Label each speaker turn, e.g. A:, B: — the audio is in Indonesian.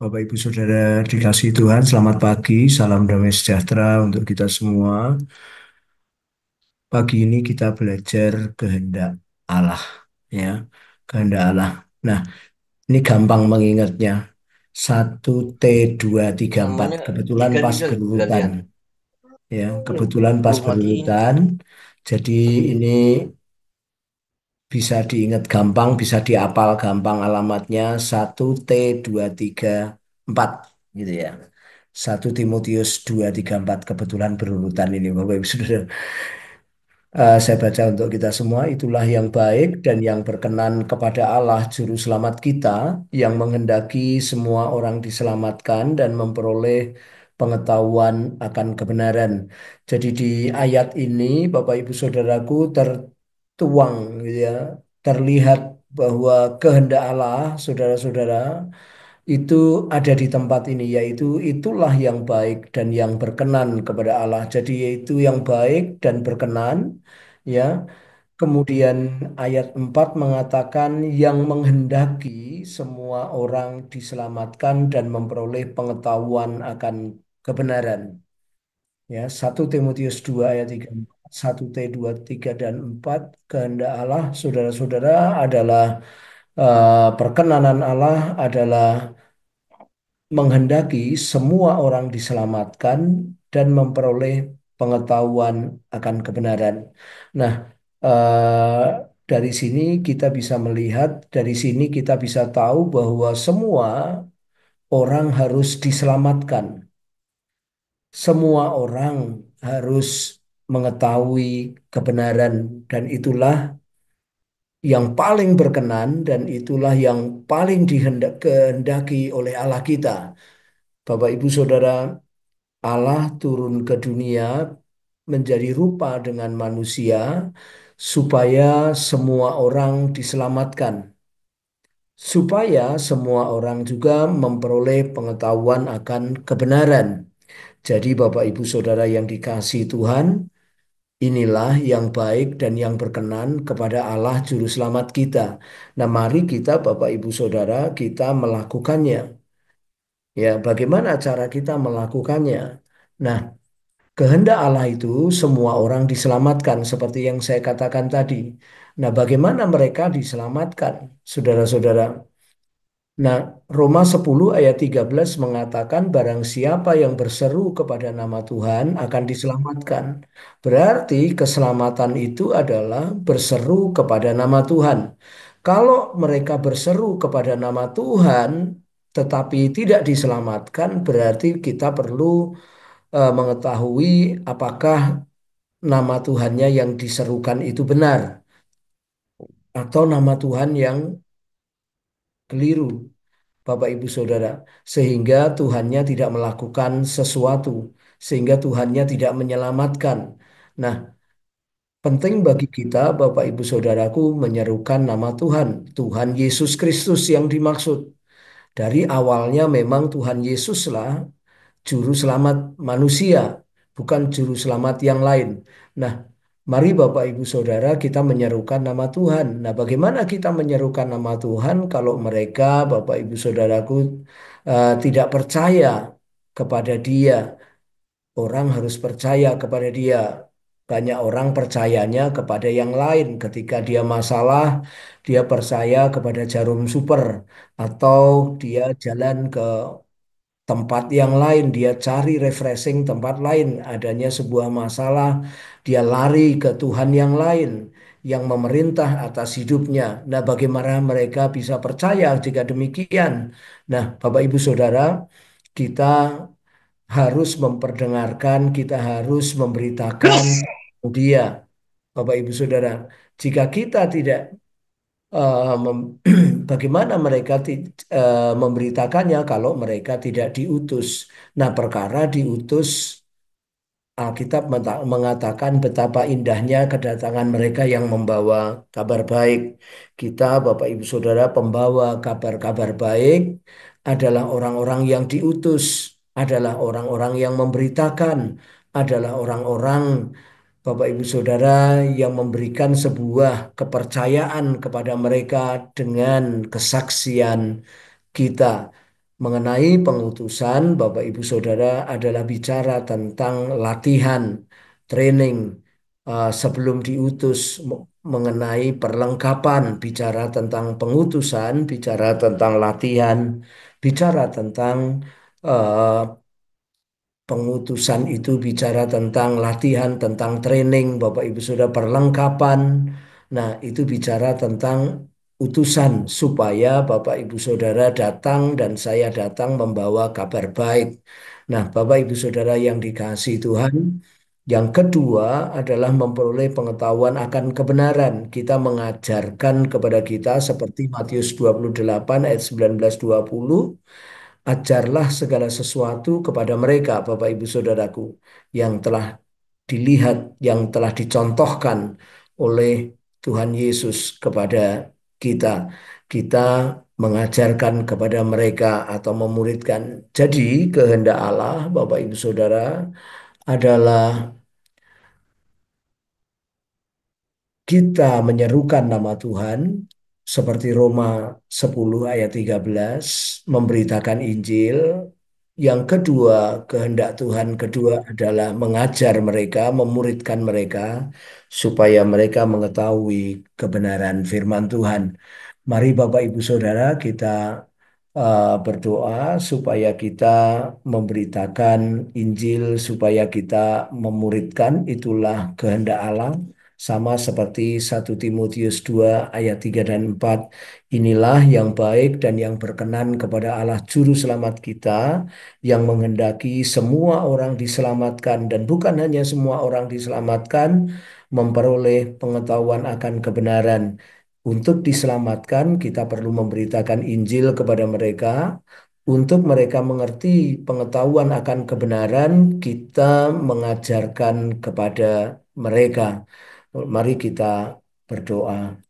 A: Bapak Ibu Saudara dikasihi Tuhan, selamat pagi, salam damai sejahtera untuk kita semua. Pagi ini kita belajar kehendak Allah, ya, kehendak Allah. Nah, ini gampang mengingatnya. Satu T 2 3 4
B: Namanya
A: kebetulan
B: diganti
A: pas
B: kali
A: berurutan,
B: gantian.
A: ya, kebetulan pas
B: Belum matiin.
A: berurutan. Jadi ini bisa diingat gampang, bisa dihafal gampang alamatnya 1 T 2 3 4 gitu ya. 1 Timotius 2 3 4 kebetulan berurutan ini Bapak Ibu Saudara. Saya baca untuk kita semua, itulah yang baik dan yang berkenan kepada Allah Juru Selamat kita, yang menghendaki semua orang diselamatkan dan memperoleh pengetahuan akan kebenaran. Jadi di ayat ini, Bapak Ibu Saudaraku, tertuang gitu ya, terlihat bahwa kehendak Allah, saudara-saudara, itu ada di tempat ini, yaitu itulah yang baik dan yang berkenan kepada Allah. Jadi yaitu yang baik dan berkenan, ya. Kemudian ayat 4 mengatakan yang menghendaki semua orang diselamatkan dan memperoleh pengetahuan akan kebenaran. Ya, 1 Timotius 2 ayat 3 1 T 2 3 dan 4 kehendak Allah, saudara-saudara, adalah perkenanan Allah adalah menghendaki semua orang diselamatkan dan memperoleh pengetahuan akan kebenaran. Nah, dari sini kita bisa melihat, dari sini kita bisa tahu bahwa semua orang harus diselamatkan. Semua orang harus mengetahui kebenaran dan itulah yang paling berkenan dan itulah yang paling kehendaki oleh Allah kita. Bapak Ibu Saudara, Allah turun ke dunia menjadi rupa dengan manusia supaya semua orang diselamatkan, supaya semua orang juga memperoleh pengetahuan akan kebenaran. Jadi Bapak Ibu Saudara yang dikasihi Tuhan, inilah yang baik dan yang berkenan kepada Allah Juru Selamat kita. Nah, mari kita Bapak Ibu Saudara, kita melakukannya. Ya, bagaimana cara kita melakukannya? Nah, kehendak Allah itu semua orang diselamatkan seperti yang saya katakan tadi. Nah, bagaimana mereka diselamatkan, saudara-saudara? Nah, Roma 10 ayat 13 mengatakan barang siapa yang berseru kepada nama Tuhan akan diselamatkan. Berarti keselamatan itu adalah berseru kepada nama Tuhan. Kalau mereka berseru kepada nama Tuhan tetapi tidak diselamatkan, berarti kita perlu mengetahui apakah nama Tuhannya yang diserukan itu benar atau nama Tuhan yang keliru, Bapak Ibu Saudara, sehingga Tuhannya tidak melakukan sesuatu, sehingga Tuhannya tidak menyelamatkan. Nah, penting bagi kita, Bapak Ibu Saudaraku, menyerukan nama Tuhan, Tuhan Yesus Kristus yang dimaksud. Dari awalnya memang Tuhan Yesuslah juru selamat manusia, bukan juru selamat yang lain. Nah, mari Bapak Ibu Saudara kita menyerukan nama Tuhan. Nah, bagaimana kita menyerukan nama Tuhan kalau mereka, Bapak Ibu Saudaraku, tidak percaya kepada Dia? Orang harus percaya kepada Dia. Banyak orang percayanya kepada yang lain. Ketika dia masalah, dia percaya kepada jarum super, atau dia jalan ke tempat yang lain, dia cari refreshing tempat lain, adanya sebuah masalah, dia lari ke Tuhan yang lain yang memerintah atas hidupnya. Nah, bagaimana mereka bisa percaya jika demikian? Nah, Bapak Ibu Saudara, kita harus memperdengarkan, kita harus memberitakan dia, Bapak Ibu Saudara. Jika kita tidak bagaimana mereka memberitakannya kalau mereka tidak diutus. Nah, perkara diutus, Alkitab mengatakan betapa indahnya kedatangan mereka yang membawa kabar baik. Kita, Bapak Ibu Saudara, pembawa kabar-kabar baik adalah orang-orang yang diutus, adalah orang-orang yang memberitakan, adalah orang-orang, Bapak Ibu Saudara, yang memberikan sebuah kepercayaan kepada mereka dengan kesaksian kita. Mengenai pengutusan, Bapak Ibu Saudara adalah bicara tentang latihan, training sebelum diutus, mengenai perlengkapan, bicara tentang pengutusan, bicara tentang latihan, bicara tentang eh, pengutusan itu bicara tentang latihan, tentang training, Bapak Ibu Saudara, perlengkapan. Nah, itu bicara tentang utusan supaya Bapak Ibu Saudara datang dan saya datang membawa kabar baik. Nah, Bapak Ibu Saudara yang dikasihi Tuhan, yang kedua adalah memperoleh pengetahuan akan kebenaran. Kita mengajarkan kepada kita seperti Matius 28 ayat 19-20. Ajarlah segala sesuatu kepada mereka, Bapak Ibu Saudaraku, yang telah dilihat, yang telah dicontohkan oleh Tuhan Yesus kepada kita. Kita mengajarkan kepada mereka atau memuridkan. Jadi, kehendak Allah, Bapak Ibu Saudara, adalah kita menyerukan nama Tuhan seperti Roma 10 ayat 13, memberitakan Injil. Yang kedua, kehendak Tuhan kedua adalah mengajar mereka, memuridkan mereka supaya mereka mengetahui kebenaran firman Tuhan. Mari Bapak Ibu Saudara kita berdoa supaya kita memberitakan Injil, supaya kita memuridkan, itulah kehendak Allah. Sama seperti 1 Timotius 2 ayat 3 dan 4. Inilah yang baik dan yang berkenan kepada Allah Juru Selamat kita, yang menghendaki semua orang diselamatkan, dan bukan hanya semua orang diselamatkan, memperoleh pengetahuan akan kebenaran. Untuk diselamatkan, kita perlu memberitakan Injil kepada mereka. Untuk mereka mengerti pengetahuan akan kebenaran, kita mengajarkan kepada mereka. Mari kita berdoa.